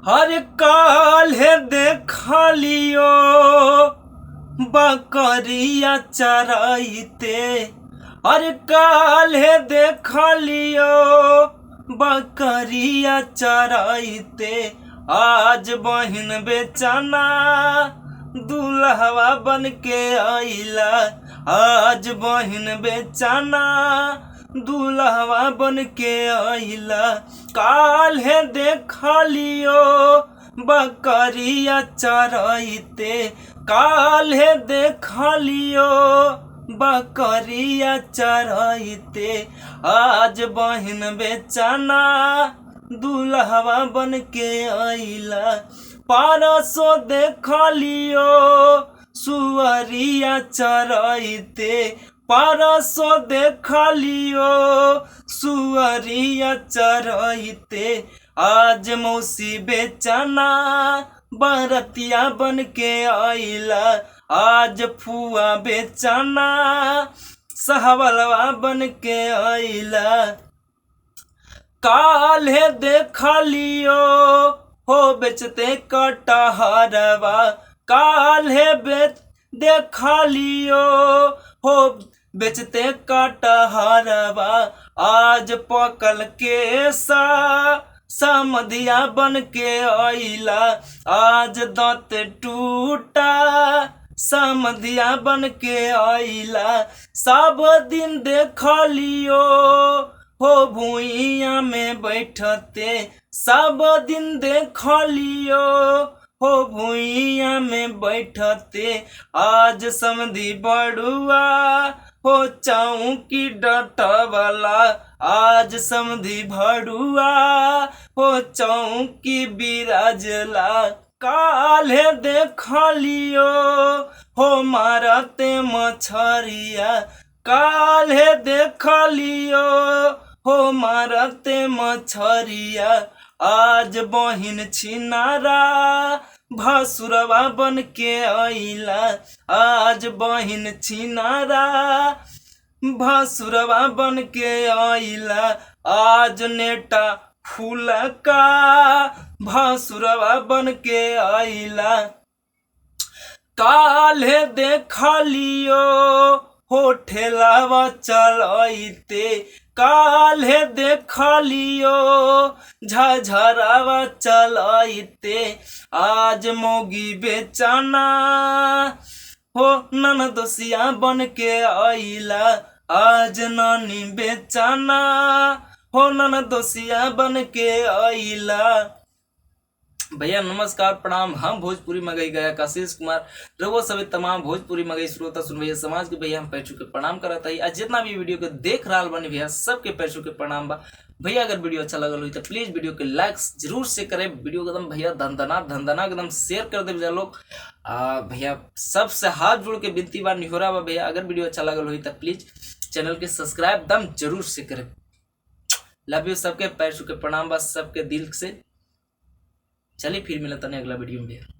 हर काल्हे देखा लियो बकरिया चराइते, हर काल्हे देखा लियो बकरिया चराइते। आज बहिन बेचाना दूल्हवा बन के आइला, आज बहिन बेचाना दूल्हवा बन के आइला। काल्हे देखा लियो बकरिया चराइते, काल्हे देखा लियो बकरिया चराइते। आज बहिन बेचाना दूल्हवा बन के आइला। परसों देखा लियो सुअरिया चराइते, परसों देखा लियो सुअरिया चराइते। आज मौसी बेचाना बरतिया बन के आइला, आज फुआ बेचाना सहवलवा बन के आइला। काल्हे देखा लियो हो बेचते कटहरवा, काल्हे देखा लियो हो बेचते कटहरवा। आज पकल के समधिया बन के आइला, आज दांत टूटा समधिया बन के आइला। सब दिन देखा लियो हो भुइया में बैठते, सब दिन देखा लियो हो भुइया में बैठते। आज समधी बड़ुआ हो चौकी डटवाला, आज समधी भड़ुआ हो चौकी बिराजला। काल्हे देखा लियो हो मारते मछरिया, काल्हे देखा लियो हो मारते मछरिया। आज बहिन छिनारा भसुरवा बन के आइला, आज बहिन छिनारा भसुरवा बन के आइला। आज नेटा फूल का भसुरवा बन के आइला। काल्हे देखा लियो हो ठेलावा चलाइते, काल्हे देखा लियो झझरावा चलाइते। आज मोगी बेचाना हो ननदोसिया बन के आइला, आज नानी बेचाना हो ननदोसिया बन के आइला। भैया नमस्कार प्रणाम, हम भोजपुरी मगई गायक आशीष कुमार रघुआ सभी तमाम भोजपुरी मगई श्रोता सुन भैया समाज के भैया हम पैर छू के प्रणाम करत हई। आज जितना भी वीडियो के देख रहा बनी भैया सबके पैर छू के प्रणाम बा। भैया अगर वीडियो अच्छा लगल हो तो प्लीज वीडियो के लाइक जरूर से करें, वीडियो को एकदम भैया धंधना एकदम शेयर कर दे लोग। भैया सबसे हाथ जोड़ के विनती बा निहोरा बा भैया, अगर वीडियो अच्छा लगल हो तो प्लीज चैनल के सब्सक्राइब दम जरूर से करें। लव यू, सबके पैर छू के प्रणाम बा सबके दिल से। चलिए फिर मिलता नहीं अगला वीडियो में भैया।